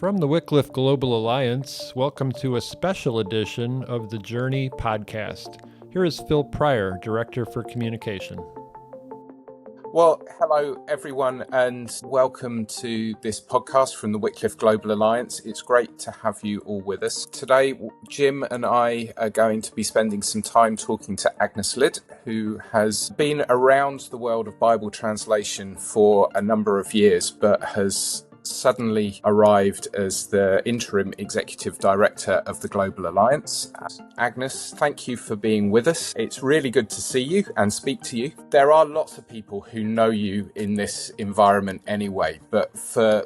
From the Wycliffe Global Alliance, welcome to a special edition of the Journey podcast. Here is Phil Prior, Director for Communication. Well, hello everyone and welcome to this podcast from the Wycliffe Global Alliance. It's great to have you all with us. Today, Jim and I are going to be spending some time talking to Agnes Lid, who has been around the world of Bible translation for a number of years, but has suddenly arrived as the interim executive director of the Global Alliance. Agnes, thank you for being with us. It's really good to see you and speak to you. There are lots of people who know you in this environment anyway, but for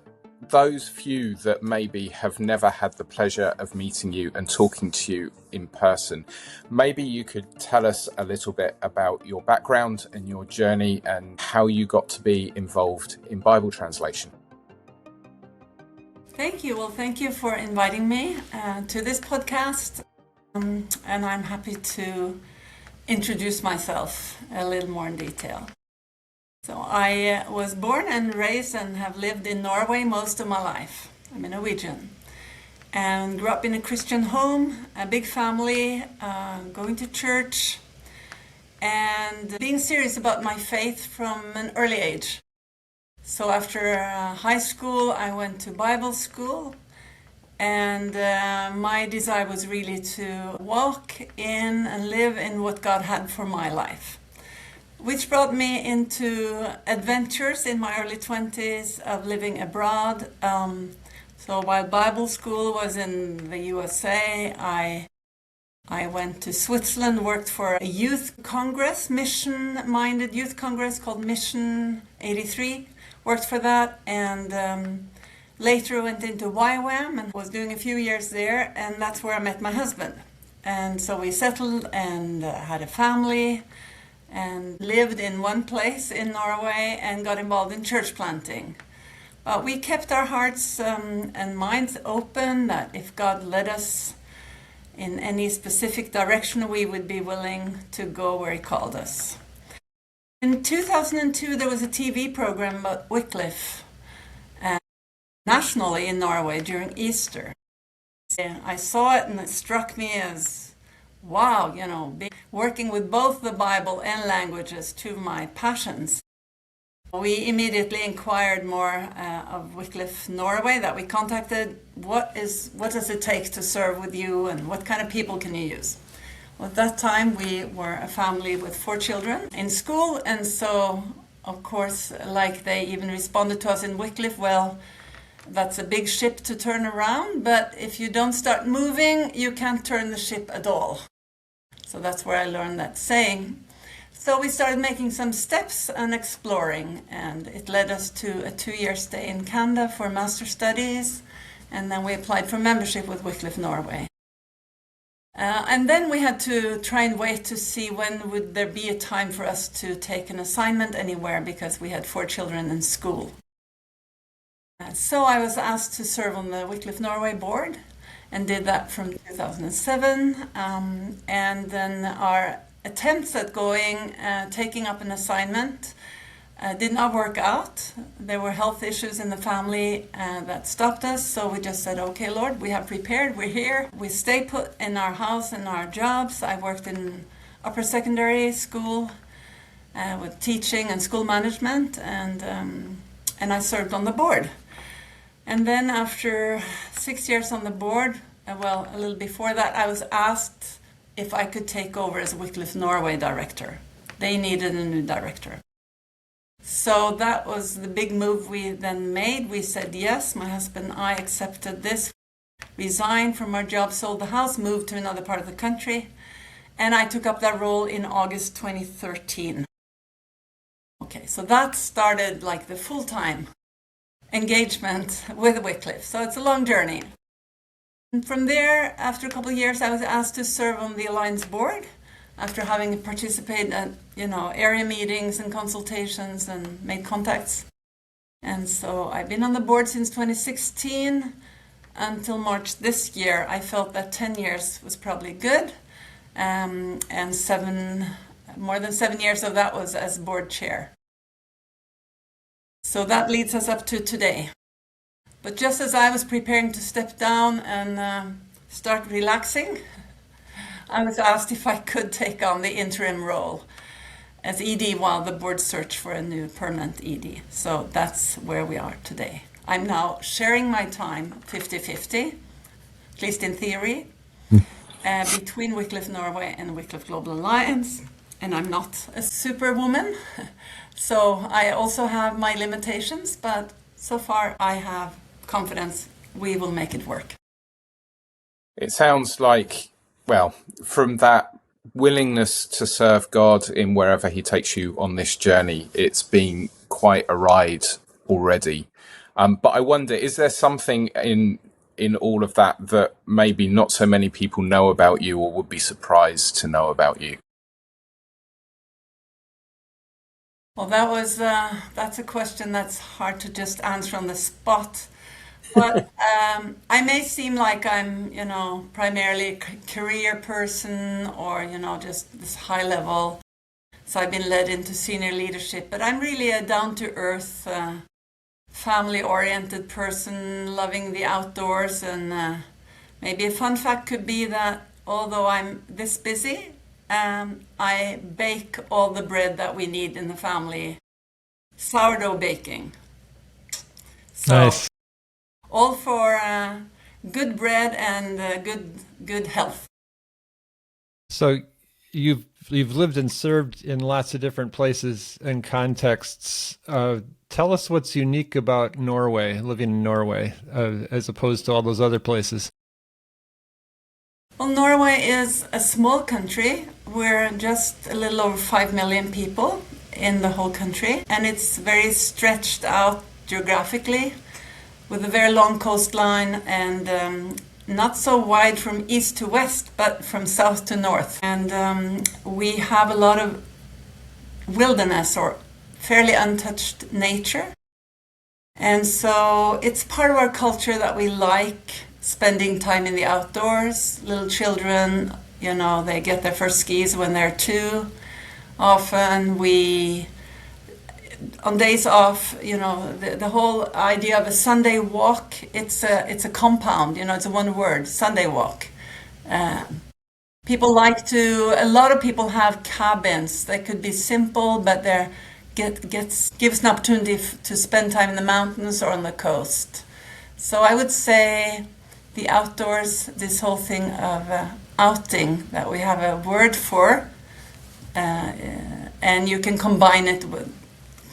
those few that maybe have never had the pleasure of meeting you and talking to you in person, maybe you could tell us a little bit about your background and your journey and how you got to be involved in Bible translation. Thank you. Well, thank you for inviting me to this podcast. And I'm happy to introduce myself a little more in detail. So I was born and raised and have lived in Norway most of my life. I'm a Norwegian. And grew up in a Christian home, a big family, going to church, and being serious about my faith from an early age. So after high school, I went to Bible school, and my desire was really to walk in and live in what God had for my life, which brought me into adventures in my early 20s of living abroad. So while Bible school was in the USA, I went to Switzerland, worked for a youth congress, mission-minded youth congress called Mission 83. Worked for that, and later went into YWAM and was doing a few years there, and that's where I met my husband. And so we settled and had a family and lived in one place in Norway and got involved in church planting. But we kept our hearts and minds open that if God led us in any specific direction, we would be willing to go where He called us. In 2002, there was a TV program about Wycliffe nationally in Norway during Easter. I saw it and it struck me as, wow, working with both the Bible and languages, two of my passions. We immediately inquired more of Wycliffe Norway, that we contacted, what does it take to serve with you and what kind of people can you use? Well, at that time, we were a family with 4 children in school, and so, of course, like they even responded to us in Wycliffe, well, that's a big ship to turn around, but if you don't start moving, you can't turn the ship at all. So that's where I learned that saying. So we started making some steps and exploring, and it led us to a 2-year stay in Canada for master studies, and then we applied for membership with Wycliffe Norway. And then we had to try and wait to see when would there be a time for us to take an assignment anywhere, because we had 4 children in school. So I was asked to serve on the Wycliffe Norway board and did that from 2007. And then our attempts at taking up an assignment did not work out. There were health issues in the family that stopped us, so we just said, okay, Lord, we have prepared, we're here. We stay put in our house and our jobs. I worked in upper secondary school with teaching and school management, and I served on the board. And then after 6 years on the board, a little before that, I was asked if I could take over as Wycliffe Norway director. They needed a new director. So that was the big move we then made. We said yes, my husband and I accepted this, resigned from our job, sold the house, moved to another part of the country, and I took up that role in August 2013. Okay, so that started like the full-time engagement with Wycliffe. So it's a long journey. And from there, after a couple of years, I was asked to serve on the Alliance board, after having participated at, area meetings and consultations and made contacts. And so I've been on the board since 2016 until March this year. I felt that 10 years was probably good, and more than 7 years of that was as board chair. So that leads us up to today. But just as I was preparing to step down and start relaxing, I was asked if I could take on the interim role as ED while the board searched for a new permanent ED. So that's where we are today. I'm now sharing my time 50-50, at least in theory, between Wycliffe Norway and Wycliffe Global Alliance. And I'm not a superwoman, so I also have my limitations, but so far I have confidence we will make it work. It sounds like, well, from that willingness to serve God in wherever he takes you on this journey, it's been quite a ride already. But I wonder, is there something in all of that maybe not so many people know about you or would be surprised to know about you? Well, that's a question that's hard to just answer on the spot. But I may seem like I'm, primarily a career person or, just this high level. So I've been led into senior leadership, but I'm really a down-to-earth, family-oriented person, loving the outdoors. And maybe a fun fact could be that although I'm this busy, I bake all the bread that we need in the family. Sourdough baking. So, nice. All for good bread and good health. So you've lived and served in lots of different places and contexts. Tell us what's unique about Norway, living in Norway, as opposed to all those other places. Well, Norway is a small country. We're just a little over 5 million people in the whole country, and it's very stretched out geographically with a very long coastline and not so wide from east to west, but from south to north. And we have a lot of wilderness or fairly untouched nature. And so it's part of our culture that we like spending time in the outdoors. Little children, they get their first skis when they're 2. Often on days off, the whole idea of a Sunday walk, it's a compound, it's a one word, Sunday walk. A lot of people have cabins. They could be simple, but gives an opportunity to spend time in the mountains or on the coast. So I would say the outdoors, this whole thing of outing that we have a word for, and you can combine it with,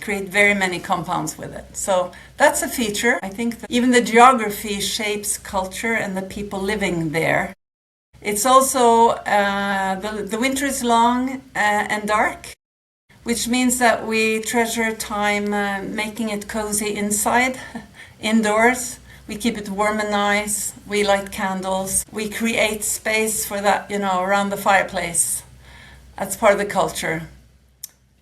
create very many compounds with it. So that's a feature. I think that even the geography shapes culture and the people living there. It's also, the winter is long and dark, which means that we treasure time making it cozy inside, indoors. We keep it warm and nice. We light candles. We create space for that, around the fireplace. That's part of the culture.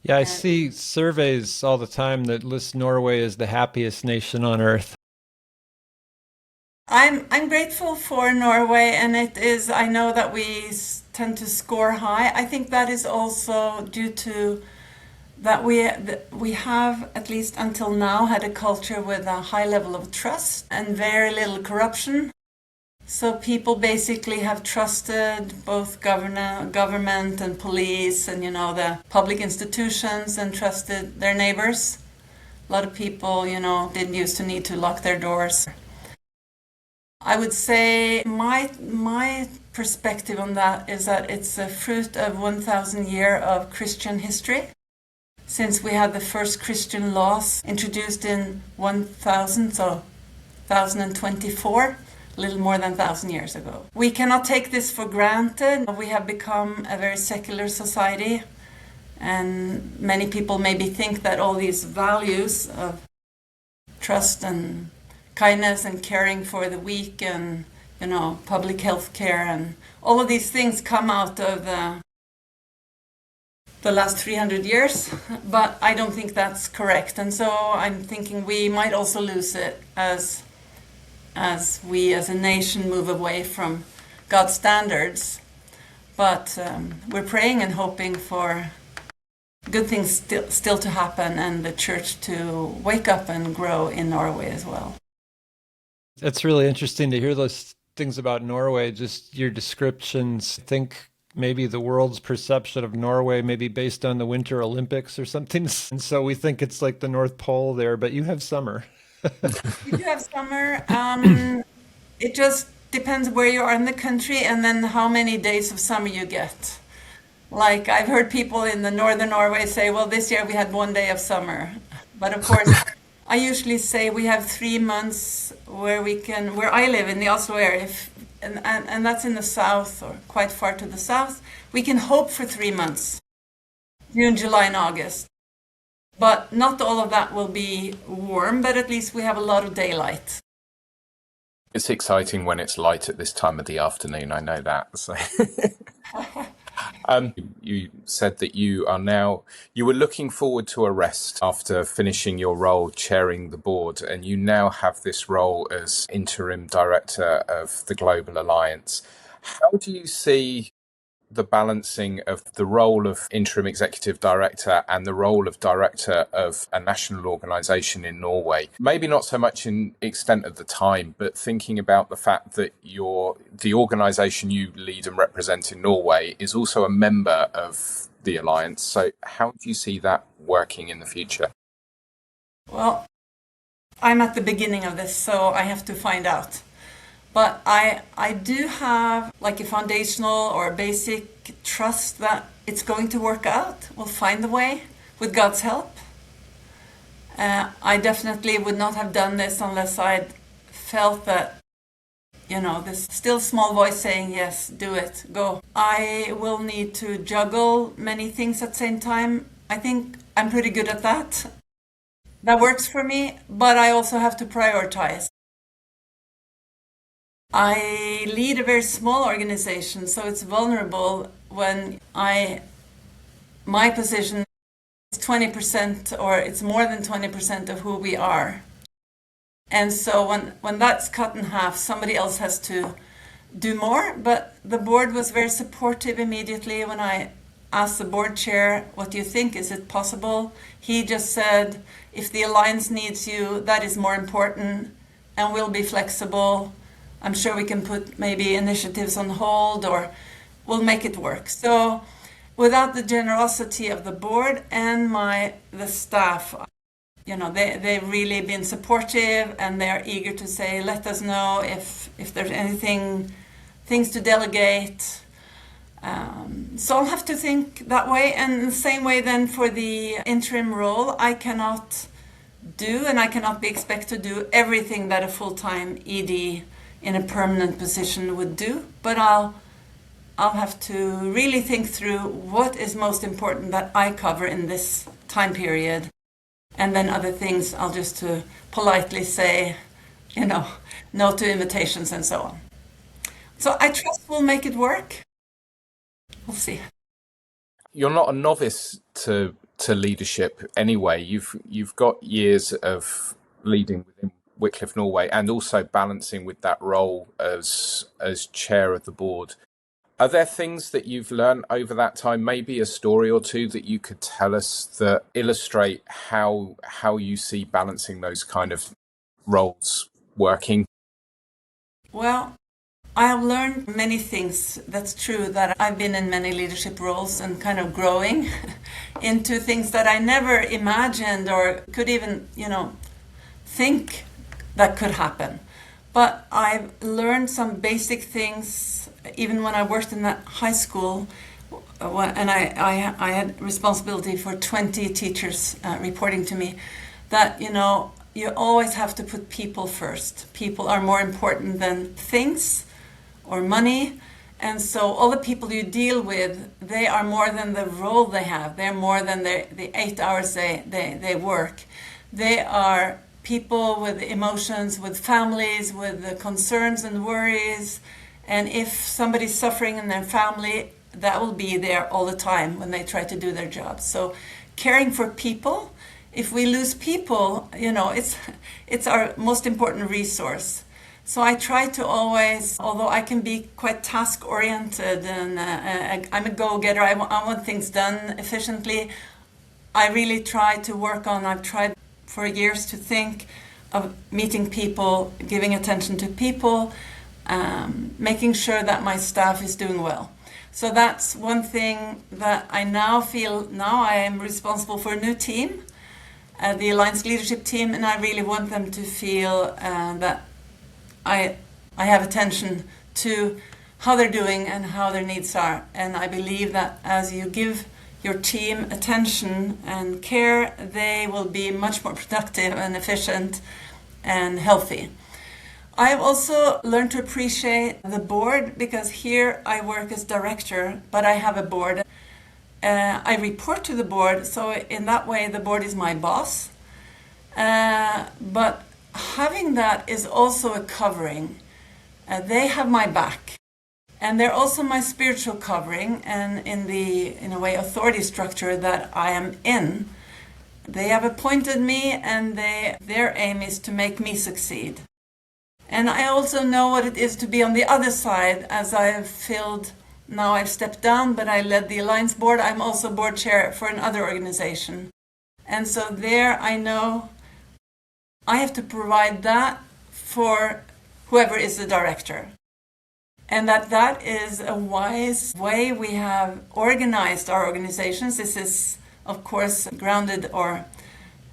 Yeah, I see surveys all the time that list Norway as the happiest nation on earth. I'm grateful for Norway, and it is, I know that we tend to score high. I think that is also due to that we have, at least until now, had a culture with a high level of trust and very little corruption. So people basically have trusted both government and police and, the public institutions, and trusted their neighbors. A lot of people, didn't used to need to lock their doors. I would say my perspective on that is that it's a fruit of 1,000 years of Christian history. Since we had the first Christian laws introduced in 1024, a little more than 1,000 years ago. We cannot take this for granted. We have become a very secular society, and many people maybe think that all these values of trust and kindness and caring for the weak and, public health care and all of these things come out of the last 300 years, but I don't think that's correct. And so I'm thinking we might also lose it as we as a nation move away from God's standards. But we're praying and hoping for good things still to happen, and the church to wake up and grow in Norway as well. It's really interesting to hear those things about Norway, just your descriptions. I think maybe the world's perception of Norway may be based on the Winter Olympics or something. And so we think it's like the North Pole there, but you have summer. We do have summer. It just depends where you are in the country and then how many days of summer you get. Like I've heard people in the northern Norway say, well, this year we had 1 day of summer. But of course, I usually say we have 3 months where I live in the Oslo area, and that's in the south or quite far to the south. We can hope for 3 months, June, July, and August. But not all of that will be warm, but at least we have a lot of daylight. It's exciting when it's light at this time of the afternoon. I know that. So. You said that you were looking forward to a rest after finishing your role chairing the board, and you now have this role as interim director of the Global Alliance. How do you see the balancing of the role of interim executive director and the role of director of a national organisation in Norway? Maybe not so much in extent of the time, but thinking about the fact that the organisation you lead and represent in Norway is also a member of the alliance. So how do you see that working in the future? Well, I'm at the beginning of this, so I have to find out. But I do have like a foundational or a basic trust that it's going to work out. We'll find the way with God's help. I definitely would not have done this unless I'd felt that, this still small voice saying, yes, do it, go. I will need to juggle many things at the same time. I think I'm pretty good at that. That works for me, but I also have to prioritize. I lead a very small organization, so it's vulnerable when my position is 20% or it's more than 20% of who we are. And so when that's cut in half, somebody else has to do more. But the board was very supportive immediately when I asked the board chair, what do you think? Is it possible? He just said, if the alliance needs you, that is more important, and we'll be flexible. I'm sure we can put maybe initiatives on hold or we'll make it work. So without the generosity of the board and the staff, they've really been supportive and they're eager to say, let us know if there's things to delegate. So I'll have to think that way. And the same way then for the interim role, I cannot do and I cannot be expected to do everything that a full-time ED in a permanent position would do, but I'll have to really think through what is most important that I cover in this time period, and then other things I'll just to politely say, no to invitations and so on. So I trust we'll make it work. We'll see. You're not a novice to leadership anyway. You've got years of leading within Wycliffe Norway and also balancing with that role as chair of the board. Are there things that you've learned over that time, maybe a story or two that you could tell us that illustrate how you see balancing those kind of roles working? Well, I have learned many things. That's true that I've been in many leadership roles and kind of growing into things that I never imagined or could even, think that could happen. But I've learned some basic things even when I worked in that high school, and I had responsibility for 20 teachers reporting to me, that you always have to put people first. People are more important than things or money, and so all the people you deal with, they are more than the role they have. They're more than the 8 hours they work. They are people with emotions, with families, with concerns and worries. And if somebody's suffering in their family, that will be there all the time when they try to do their job. So caring for people, if we lose people, it's our most important resource. So I try to always, although I can be quite task-oriented and I'm a go-getter, I want things done efficiently, I really try to work on, I've tried for years to think of meeting people, giving attention to people, making sure that my staff is doing well. So that's one thing that I now feel. Now I am responsible for a new team, the Alliance leadership team, and I really want them to feel that I have attention to how they're doing and how their needs are. And I believe that as you give your team attention and care, they will be much more productive and efficient and healthy. I have also learned to appreciate the board, because here I work as director, but I have a board. I report to the board, so in that way the board is my boss. But having that is also a covering. They have my back. And they're also my spiritual covering, and in a way, authority structure that I am in. They have appointed me, and their aim is to make me succeed. And I also know what it is to be on the other side, as I've stepped down, but I led the Alliance board. I'm also board chair for another organization. And so there I know I have to provide that for whoever is the director. And that is a wise way we have organized our organizations. This is, of course, grounded or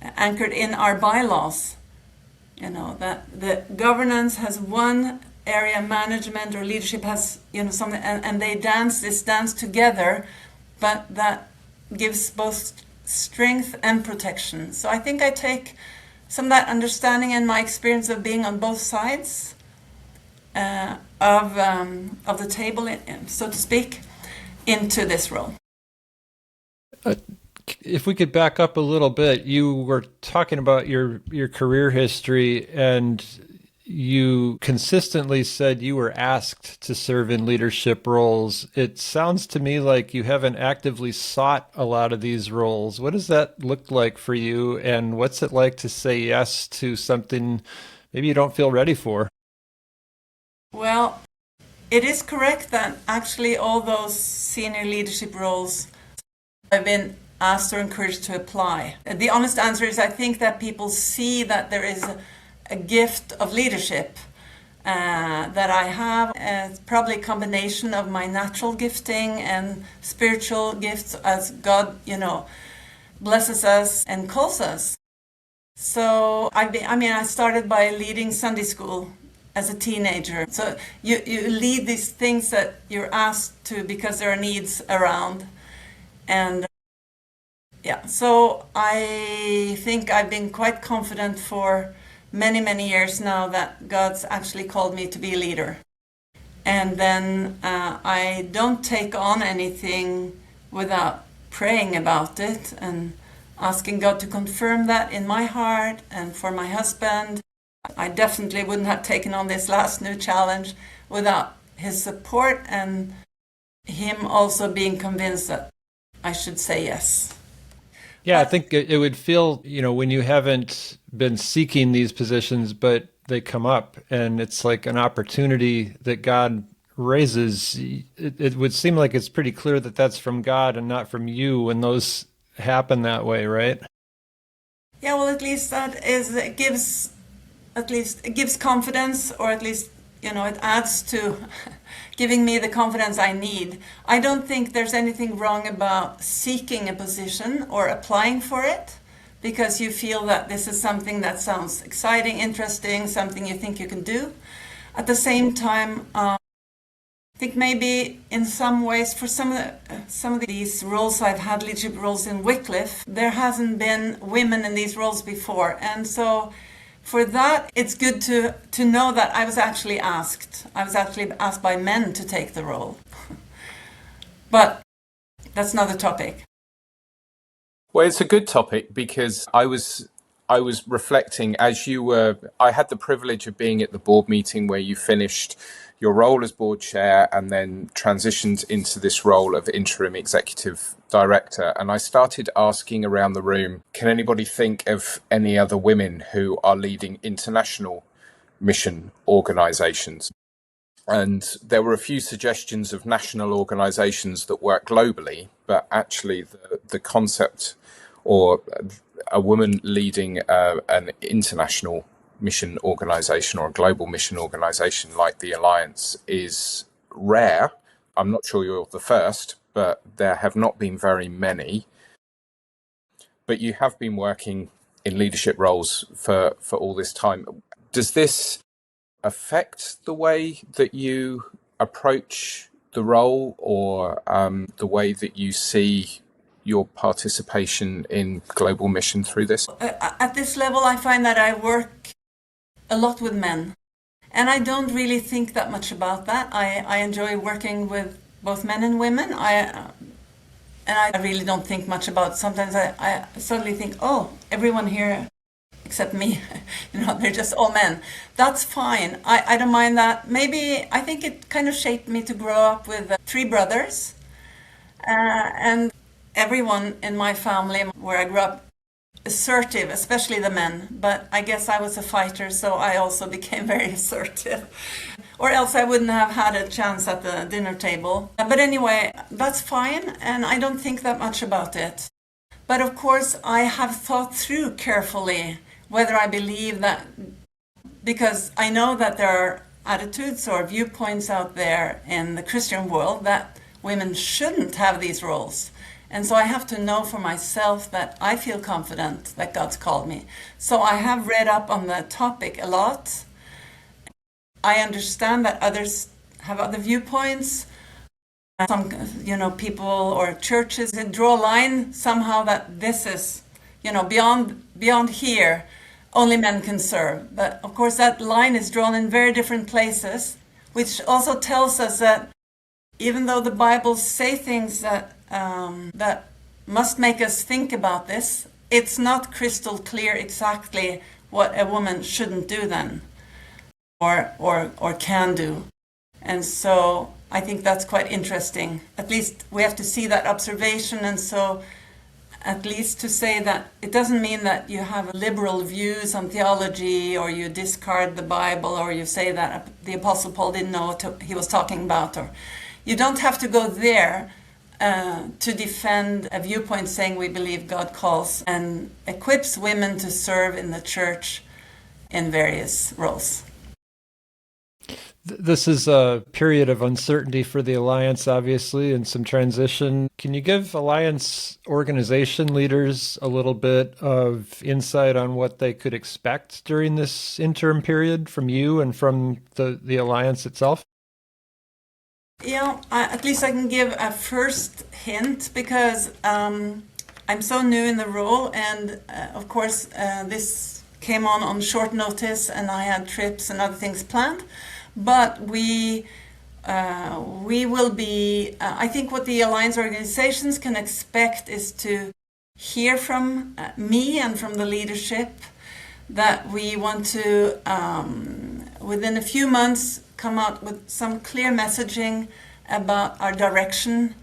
anchored in our bylaws. That the governance has one area, management or leadership has, something, and they dance together, but that gives both strength and protection. So I think I take some of that understanding and my experience of being on both sides of the table, so to speak, into this role. If we could back up a little bit, you were talking about your career history, and you consistently said you were asked to serve in leadership roles. It sounds to me like you haven't actively sought a lot of these roles. What does that look like for you, and what's it like to say yes to something maybe you don't feel ready for? Well, it is correct that actually all those senior leadership roles I've been asked or encouraged to apply. The honest answer is I think that people see that there is a gift of leadership that I have. It's probably a combination of my natural gifting and spiritual gifts as God, blesses us and calls us. So I started by leading Sunday school as a teenager. So you lead these things that you're asked to because there are needs around. And so I think I've been quite confident for many, many years now that God's actually called me to be a leader. And then I don't take on anything without praying about it and asking God to confirm that in my heart and for my husband. I definitely wouldn't have taken on this last new challenge without his support and him also being convinced that I should say yes. Yeah, I think it would feel, when you haven't been seeking these positions, but they come up and it's like an opportunity that God raises. It would seem like it's pretty clear that that's from God and not from you when those happen that way, right? Yeah, well, at least it gives confidence, or at least, it adds to giving me the confidence I need. I don't think there's anything wrong about seeking a position or applying for it because you feel that this is something that sounds exciting, interesting, something you think you can do. At the same time, I think maybe in some ways for some of these roles I've had, leadership roles in Wycliffe, there hasn't been women in these roles before. And so for that, it's good to know that I was actually asked. I was actually asked by men to take the role. But that's another topic. Well, it's a good topic because I was reflecting as you were. I had the privilege of being at the board meeting where you finished your role as board chair and then transitioned into this role of interim executive director. And I started asking around the room, can anybody think of any other women who are leading international mission organizations? And there were a few suggestions of national organizations that work globally, but actually the concept or a woman leading an international mission organization or a global mission organization like the Alliance is rare. I'm not sure you're the first, but there have not been very many. But you have been working in leadership roles for all this time. Does this affect the way that you approach the role, or the way that you see your participation in global mission through this? At this level, I find that I work a lot with men. And I don't really think that much about that. I enjoy working with both men and women. And I really don't think much about it. Sometimes I suddenly think, oh, everyone here except me, they're just all men. That's fine. I don't mind that. Maybe I think it kind of shaped me to grow up with 3 brothers. And everyone in my family where I grew up, assertive, especially the men. But I guess I was a fighter, so I also became very assertive. Or else I wouldn't have had a chance at the dinner table. But anyway, that's fine, and I don't think that much about it. But of course, I have thought through carefully whether I believe that, because I know that there are attitudes or viewpoints out there in the Christian world that women shouldn't have these roles. And so I have to know for myself that I feel confident that God's called me. So I have read up on the topic a lot. I understand that others have other viewpoints. Some, people or churches draw a line somehow that this is, beyond here, only men can serve. But of course that line is drawn in very different places, which also tells us that even though the Bible say things that must make us think about this, it's not crystal clear exactly what a woman shouldn't do then, or can do. And so I think that's quite interesting. At least we have to see that observation, and so at least to say that it doesn't mean that you have liberal views on theology, or you discard the Bible, or you say that the Apostle Paul didn't know what he was talking about, or you don't have to go there to defend a viewpoint saying we believe God calls and equips women to serve in the church in various roles. This is a period of uncertainty for the Alliance, obviously, and some transition. Can you give Alliance organization leaders a little bit of insight on what they could expect during this interim period from you and from the Alliance itself? Yeah, at least I can give a first hint, because I'm so new in the role, and of course this came on short notice, and I had trips and other things planned. But we will be, I think what the Alliance organizations can expect is to hear from me and from the leadership that we want to, within a few months, come out with some clear messaging about our direction,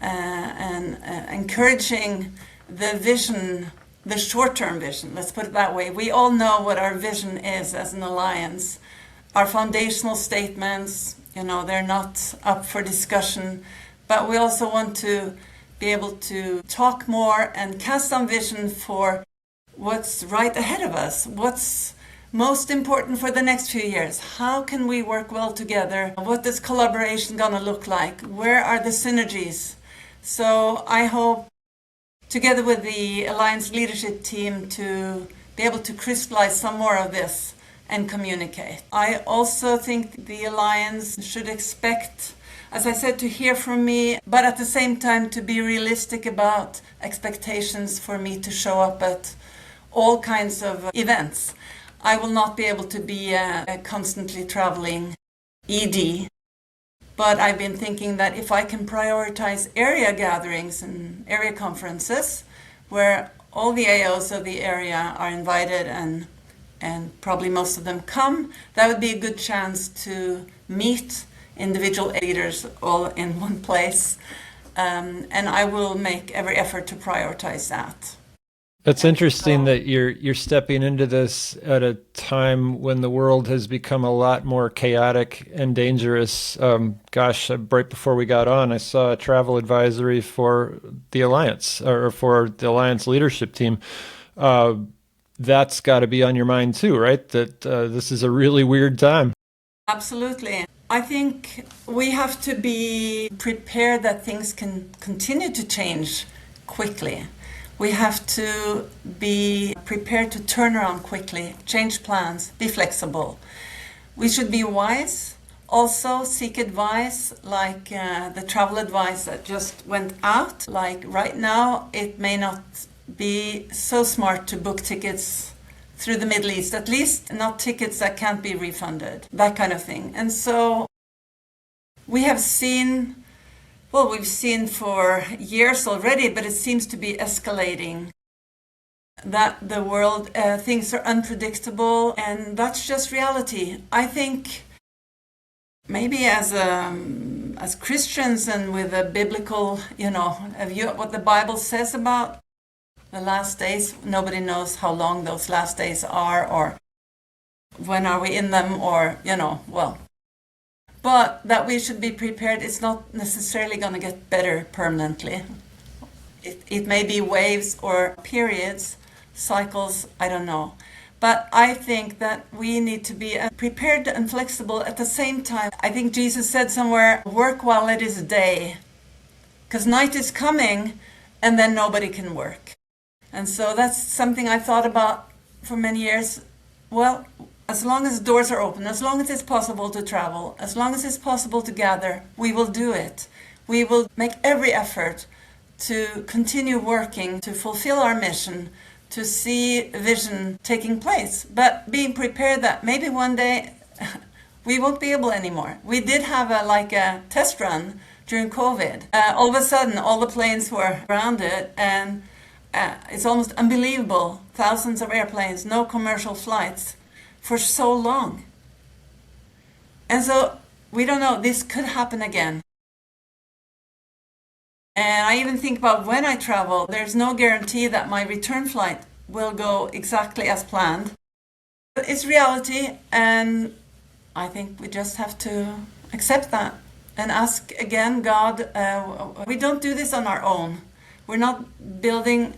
and encouraging the vision, the short-term vision, let's put it that way. We all know what our vision is as an alliance. Our foundational statements, they're not up for discussion, but we also want to be able to talk more and cast some vision for what's right ahead of us, what's most important for the next few years. How can we work well together? What is collaboration going to look like? Where are the synergies? So I hope, together with the Alliance leadership team, to be able to crystallize some more of this and communicate. I also think the Alliance should expect, as I said, to hear from me, but at the same time to be realistic about expectations for me to show up at all kinds of events. I will not be able to be a constantly traveling ED, but I've been thinking that if I can prioritize area gatherings and area conferences where all the AOs of the area are invited and probably most of them come, that would be a good chance to meet individual leaders all in one place. And I will make every effort to prioritize that. It's interesting that you're stepping into this at a time when the world has become a lot more chaotic and dangerous. Right before we got on, I saw a travel advisory for the Alliance, or for the Alliance leadership team. that's got to be on your mind too, right? That this is a really weird time. Absolutely. I think we have to be prepared that things can continue to change quickly. We have to be prepared to turn around quickly, change plans, be flexible. We should be wise, also seek advice, like the travel advice that just went out. Like right now, it may not be so smart to book tickets through the Middle East, at least not tickets that can't be refunded, that kind of thing. And so we have seen, well, we've seen for years already, but it seems to be escalating, that the world, things are unpredictable, and that's just reality. I think maybe as Christians and with a biblical, a view of what the Bible says about the last days, nobody knows how long those last days are, or when are we in them, or, but that we should be prepared. It's not necessarily going to get better permanently. It may be waves or periods, cycles, I don't know. But I think that we need to be prepared and flexible at the same time. I think Jesus said somewhere, work while it is day, because night is coming and then nobody can work. And so that's something I thought about for many years. Well, as long as doors are open, as long as it's possible to travel, as long as it's possible to gather, we will do it. We will make every effort to continue working, to fulfill our mission, to see vision taking place, but being prepared that maybe one day we won't be able anymore. We did have a test run during COVID. All of a sudden, all the planes were grounded, and it's almost unbelievable. Thousands of airplanes, no commercial flights for so long. And so we don't know, this could happen again. And I even think about when I travel, there's no guarantee that my return flight will go exactly as planned. But it's reality, and I think we just have to accept that and ask again, God, we don't do this on our own. We're not building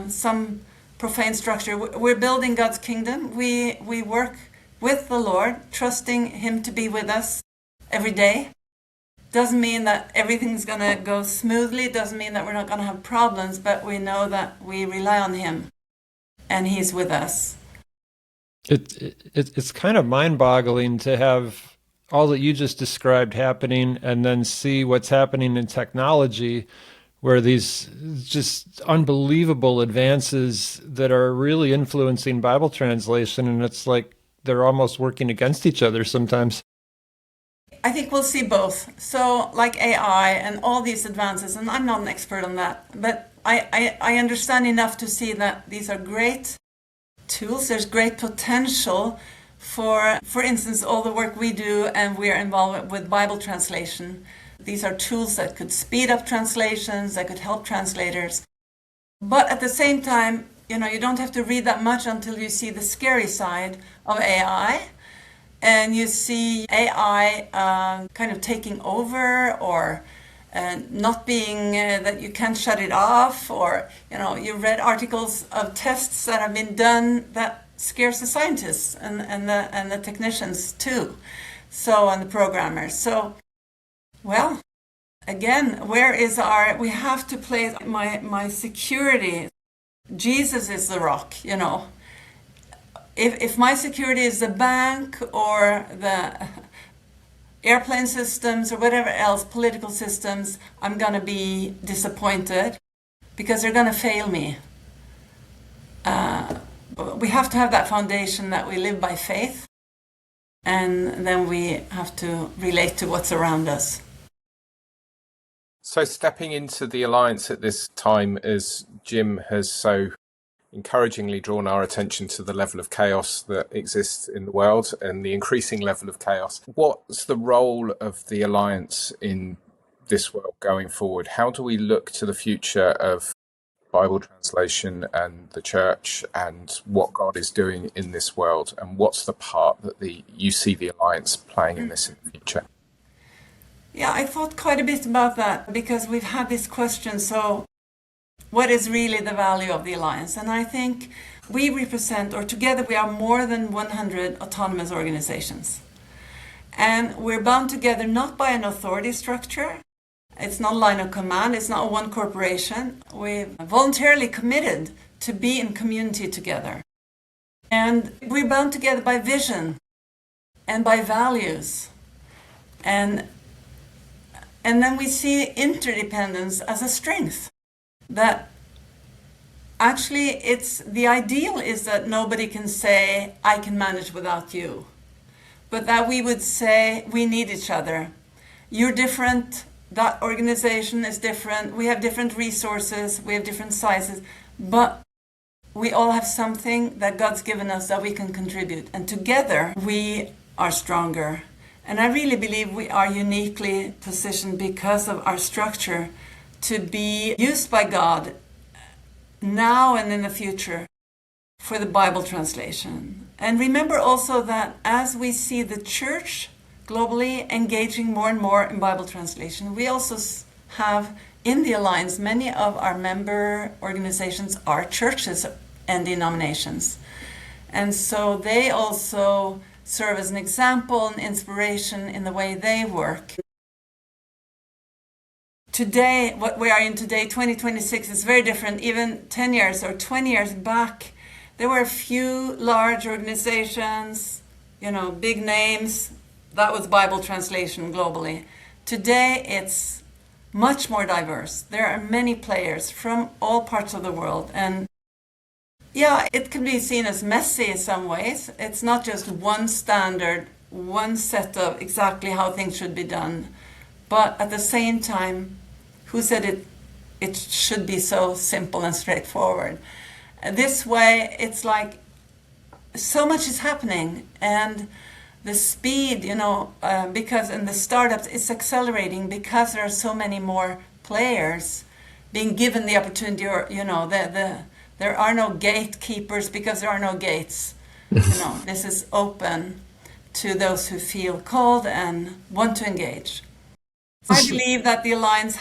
some profane structure. We're building God's kingdom. We work with the Lord, trusting Him to be with us every day. Doesn't mean that everything's going to go smoothly. Doesn't mean that we're not going to have problems, but we know that we rely on Him and He's with us. It's kind of mind-boggling to have all that you just described happening and then see what's happening in technology, where these just unbelievable advances that are really influencing Bible translation, and it's like they're almost working against each other sometimes. I think we'll see both. So like AI and all these advances, and I'm not an expert on that, but I understand enough to see that these are great tools. There's great potential for instance, all the work we do, and we're involved with Bible translation. These are tools that could speed up translations, that could help translators. But at the same time, you don't have to read that much until you see the scary side of AI. And you see AI kind of taking over, or not being that you can't shut it off, or you read articles of tests that have been done that scares the scientists and the technicians too, and the programmers. So, well, again, we have to place my security. Jesus is the rock, If my security is the bank or the airplane systems or whatever else, political systems, I'm going to be disappointed because they're going to fail me. We have to have that foundation that we live by faith, and then we have to relate to what's around us. So stepping into the Alliance at this time, as Jim has so encouragingly drawn our attention to the level of chaos that exists in the world and the increasing level of chaos. What's the role of the Alliance in this world going forward? How do we look to the future of Bible translation and the church and what God is doing in this world? And what's the part that you see the Alliance playing in this in the future? Yeah, I thought quite a bit about that because we've had this question. So what is really the value of the Alliance? And I think we represent, or together we are more than 100 autonomous organizations. And we're bound together not by an authority structure. It's not a line of command. It's not one corporation. We've voluntarily committed to be in community together. And we're bound together by vision and by values. And then we see interdependence as a strength. That actually it's the ideal is that nobody can say, I can manage without you. But that we would say, we need each other. You're different, that organization is different, we have different resources, we have different sizes, but we all have something that God's given us that we can contribute. And together we are stronger. And I really believe we are uniquely positioned because of our structure to be used by God now and in the future for the Bible translation. And remember also that as we see the church globally engaging more and more in Bible translation, we also have in the Alliance, many of our member organizations are churches and denominations. And so they also serve as an example and inspiration in the way they work. Today, what we are in today, 2026, is very different. Even 10 years or 20 years back, there were a few large organizations, big names. That was Bible translation globally. Today, it's much more diverse. There are many players from all parts of the world. And yeah, it can be seen as messy in some ways. It's not just one standard, one set of exactly how things should be done. But at the same time, who said it should be so simple and straightforward? This way, it's like so much is happening, and the speed, because in the startups, it's accelerating because there are so many more players being given the opportunity, or, there are no gatekeepers because there are no gates. This is open to those who feel called and want to engage. I believe that the Alliance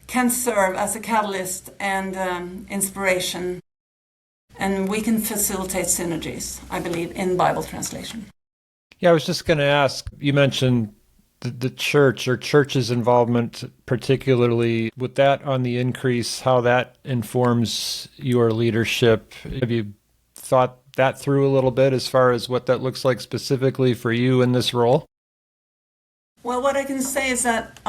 can serve as a catalyst and inspiration. And we can facilitate synergies, I believe, in Bible translation. Yeah, I was just going to ask, you mentioned the church or church's involvement, particularly with that on the increase, how that informs your leadership. Have you thought that through a little bit as far as what that looks like specifically for you in this role? Well, what I can say is that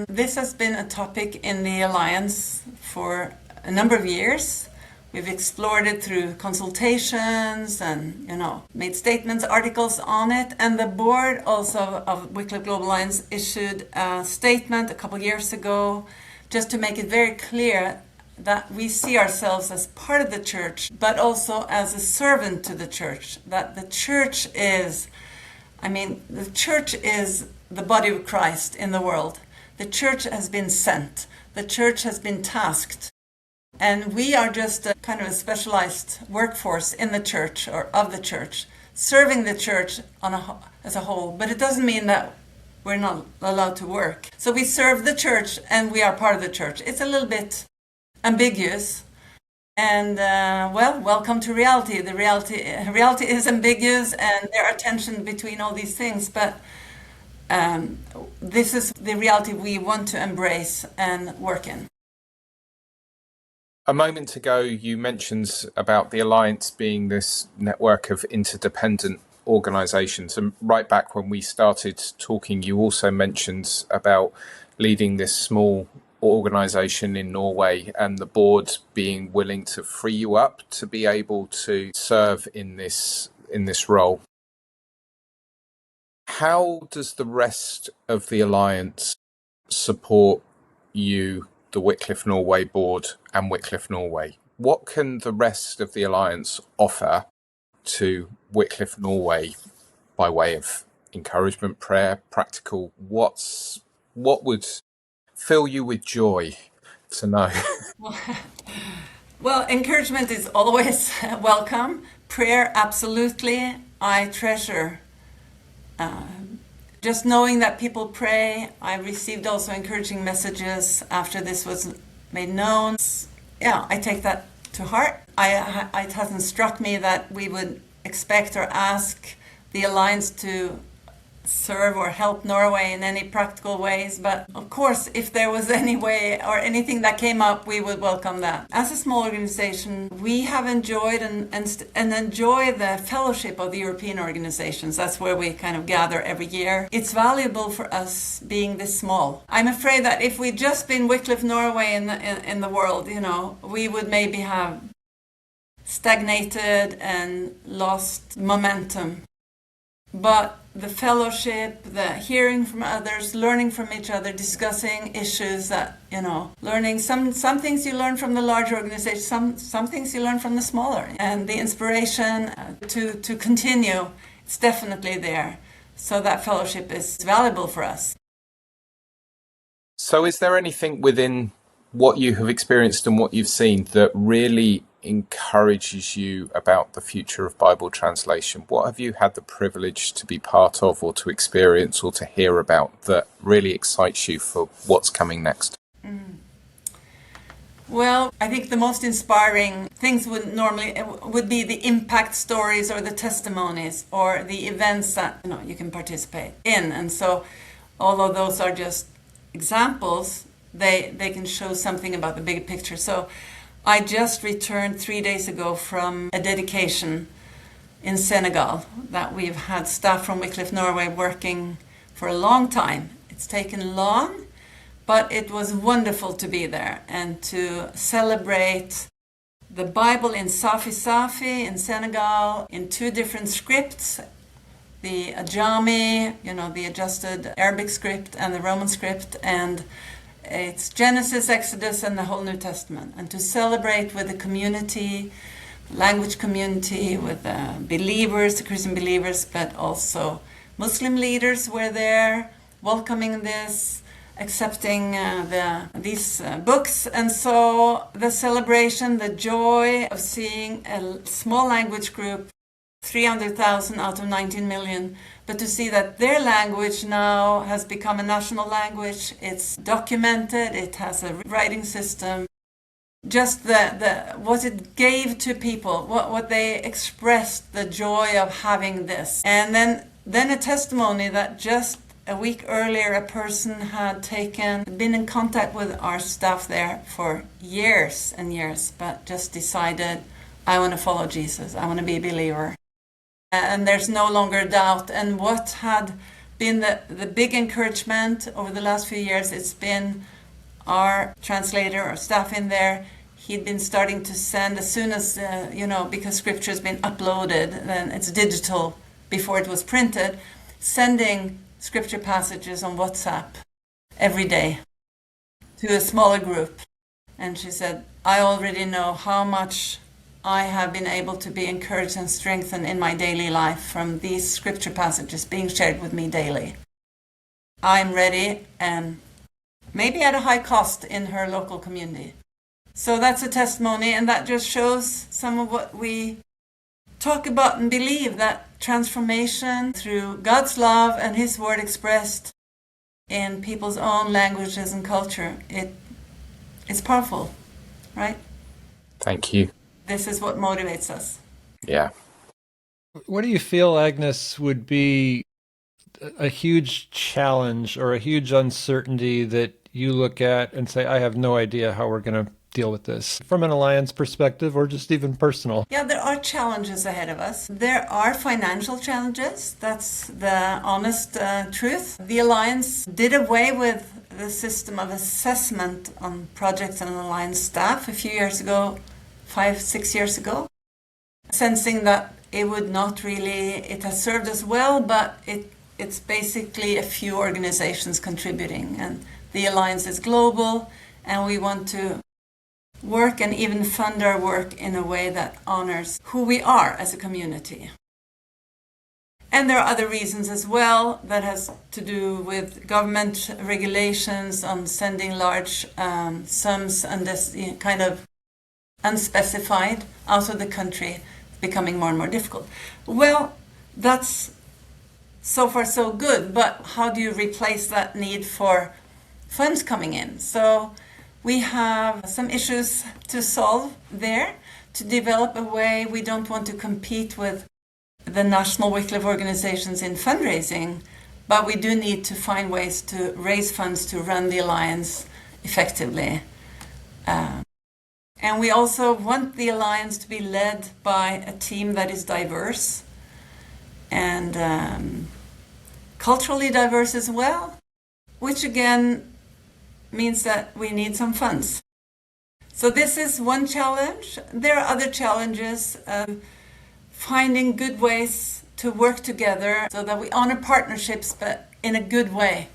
this has been a topic in the Alliance for a number of years. We've explored it through consultations and, made statements, articles on it. And the board also of Wycliffe Global Alliance issued a statement a couple of years ago just to make it very clear that we see ourselves as part of the church, but also as a servant to the church. That the church is the body of Christ in the world. The church has been sent. The church has been tasked. And we are just a kind of a specialized workforce in the church or of the church, serving the church as a whole. But it doesn't mean that we're not allowed to work. So we serve the church and we are part of the church. It's a little bit ambiguous. And welcome to reality. The reality is ambiguous, and there are tensions between all these things. But this is the reality we want to embrace and work in. A moment ago, you mentioned about the Alliance being this network of interdependent organisations. And right back when we started talking, you also mentioned about leading this small organisation in Norway and the board being willing to free you up to be able to serve in this role. How does the rest of the Alliance support you, the Wycliffe Norway board and Wycliffe Norway? What can the rest of the Alliance offer to Wycliffe Norway by way of encouragement, prayer, practical? What would fill you with joy to know? Well, encouragement is always welcome. Prayer, absolutely. I treasure just knowing that people pray. I received also encouraging messages after this was made known. Yeah, I take that to heart. It hasn't struck me that we would expect or ask the Alliance to serve or help Norway in any practical ways, but of course if there was any way or anything that came up, we would welcome that. As a small organization, we have enjoyed and enjoy the fellowship of the European organizations. That's where we kind of gather every year. It's valuable for us being this small. I'm afraid that if we'd just been Wycliffe Norway in the world, we would maybe have stagnated and lost momentum. But the fellowship, the hearing from others, learning from each other, discussing issues that, learning some things you learn from the large organization, some things you learn from the smaller. And the inspiration to continue, it's definitely there. So that fellowship is valuable for us. So is there anything within what you have experienced and what you've seen that really encourages you about the future of Bible translation? What have you had the privilege to be part of or to experience or to hear about that really excites you for what's coming next? Well, I think the most inspiring things would be the impact stories or the testimonies or the events that you can participate in. And so although those are just examples, they can show something about the bigger picture. So I just returned 3 days ago from a dedication in Senegal that we've had staff from Wycliffe Norway working for a long time. It's taken long, but it was wonderful to be there and to celebrate the Bible in Safi Safi in Senegal in 2 different scripts, the Ajami, the adjusted Arabic script, and the Roman script, and it's Genesis, Exodus, and the whole New Testament. And to celebrate with the community, language community, with the believers, the Christian believers, but also Muslim leaders were there, welcoming this, accepting these books. And so the celebration, the joy of seeing a small language group, 300,000 out of 19 million, but to see that their language now has become a national language, it's documented, it has a writing system, just what it gave to people, what they expressed, the joy of having this. And then a testimony that just a week earlier a person had been in contact with our staff there for years and years, but just decided, I want to follow Jesus, I want to be a believer. And there's no longer doubt. And what had been the big encouragement over the last few years, it's been our translator or staff in there. He'd been starting to send as soon as, because scripture has been uploaded, then it's digital before it was printed, sending scripture passages on WhatsApp every day to a smaller group. And she said, I already know how much I have been able to be encouraged and strengthened in my daily life from these scripture passages being shared with me daily. I'm ready, and maybe at a high cost in her local community. So that's a testimony, and that just shows some of what we talk about and believe, that transformation through God's love and His word expressed in people's own languages and culture. It's powerful, right? Thank you. This is what motivates us. Yeah. What do you feel, Agnes, would be a huge challenge or a huge uncertainty that you look at and say, I have no idea how we're going to deal with this, from an alliance perspective or just even personal? Yeah, there are challenges ahead of us. There are financial challenges. That's the honest truth. The alliance did away with the system of assessment on projects and alliance staff a few years ago, 5-6 years ago, sensing that it would not really, it has served us well, but it's basically a few organizations contributing, and the alliance is global, and we want to work and even fund our work in a way that honors who we are as a community. And there are other reasons as well that has to do with government regulations on sending large sums and this kind of unspecified out of the country, becoming more and more difficult. Well, that's so far so good, but how do you replace that need for funds coming in? So we have some issues to solve there. to develop a way. We don't want to compete with the national Wycliffe organizations in fundraising, but we do need to find ways to raise funds to run the Alliance effectively. And we also want the Alliance to be led by a team that is diverse and culturally diverse as well, which again means that we need some funds. So this is one challenge. There are other challenges, finding good ways to work together so that we honor partnerships, but in a good way.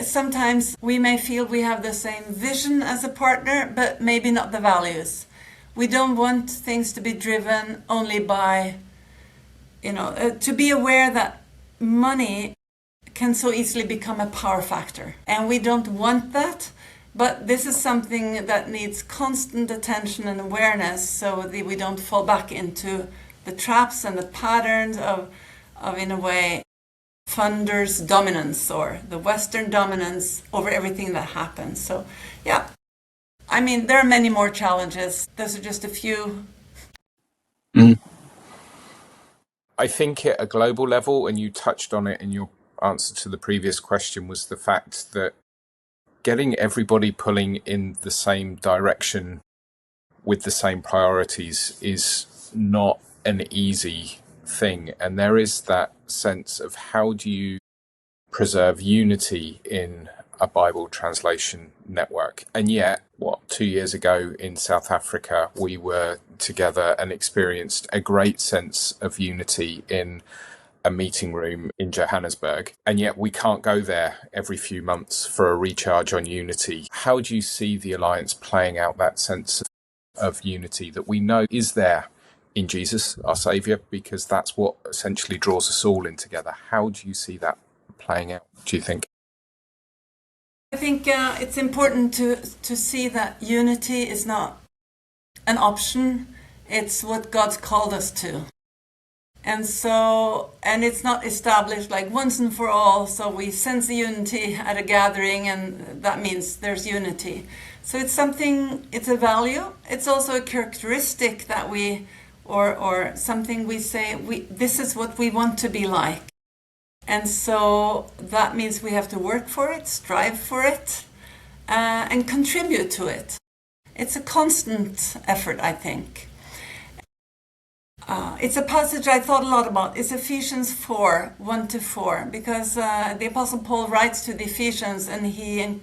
Sometimes we may feel we have the same vision as a partner, but maybe not the values. We don't want things to be driven only by, to be aware that money can so easily become a power factor. And we don't want that, but this is something that needs constant attention and awareness so that we don't fall back into the traps and the patterns of in a way, funders' dominance or the Western dominance over everything that happens. So, yeah, I mean, there are many more challenges. Those are just a few. I think at a global level, and you touched on it in your answer to the previous question, was the fact that getting everybody pulling in the same direction with the same priorities is not an easy thing. And there is that sense of how do you preserve unity in a Bible translation network. And yet, 2 years ago in South Africa, we were together and experienced a great sense of unity in a meeting room in Johannesburg. And yet we can't go there every few months for a recharge on unity. How do you see the Alliance playing out that sense of unity that we know is there in Jesus, our Saviour, because that's what essentially draws us all in together? How do you see that playing out, do you think? I think it's important to see that unity is not an option. It's what God's called us to. And it's not established like once and for all, so we sense the unity at a gathering and that means there's unity. So it's a value. It's also a characteristic that or something we say, this is what we want to be like. And so that means we have to work for it, strive for it, and contribute to it. It's a constant effort, I think. It's a passage I thought a lot about. It's Ephesians 4, 1-4, because the Apostle Paul writes to the Ephesians and he,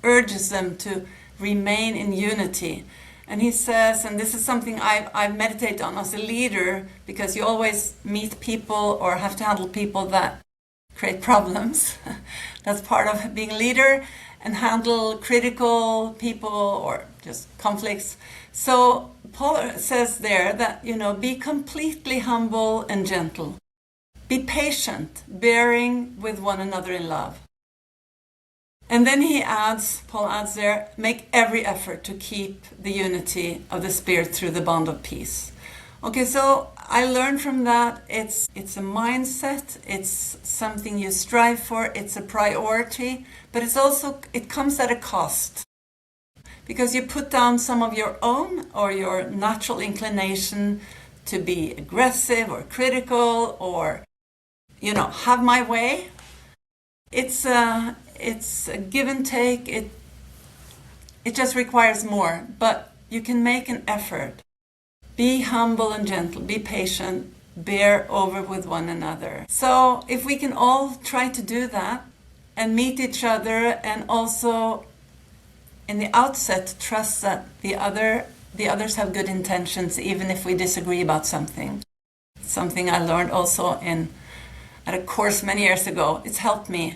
urges them to remain in unity. And he says, and this is something I've meditated on as a leader, because you always meet people or have to handle people that create problems. That's part of being a leader, and handle critical people or just conflicts. So Paul says there that, be completely humble and gentle. Be patient, bearing with one another in love. And then Paul adds there, make every effort to keep the unity of the Spirit through the bond of peace. Okay, so I learned from that it's a mindset, it's something you strive for, it's a priority, but it comes at a cost. Because you put down some of your own or your natural inclination to be aggressive or critical or, have my way. It's a give and take. It just requires more, but you can make an effort. Be humble and gentle, be patient, bear over with one another. So if we can all try to do that and meet each other, and also in the outset trust that the others have good intentions, even if we disagree about something. Something I learned also at a course many years ago. It's helped me.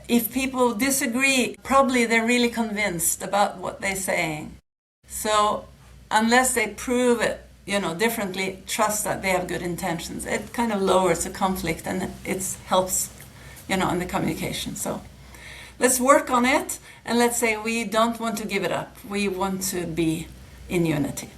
If people disagree, probably they're really convinced about what they're saying. So unless they prove it, differently, trust that they have good intentions. It kind of lowers the conflict and it helps, in the communication. So let's work on it, and let's say we don't want to give it up. We want to be in unity.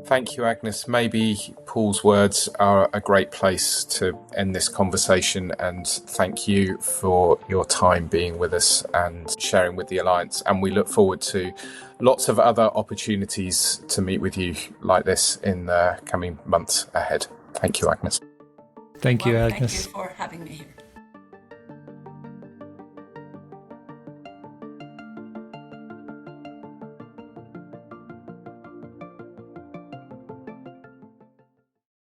Thank you, Agnes. Maybe Paul's words are a great place to end this conversation, and thank you for your time being with us and sharing with the Alliance. And we look forward to lots of other opportunities to meet with you like this in the coming months ahead. Thank you, Agnes. Thank you, Agnes. Thank you for having me here.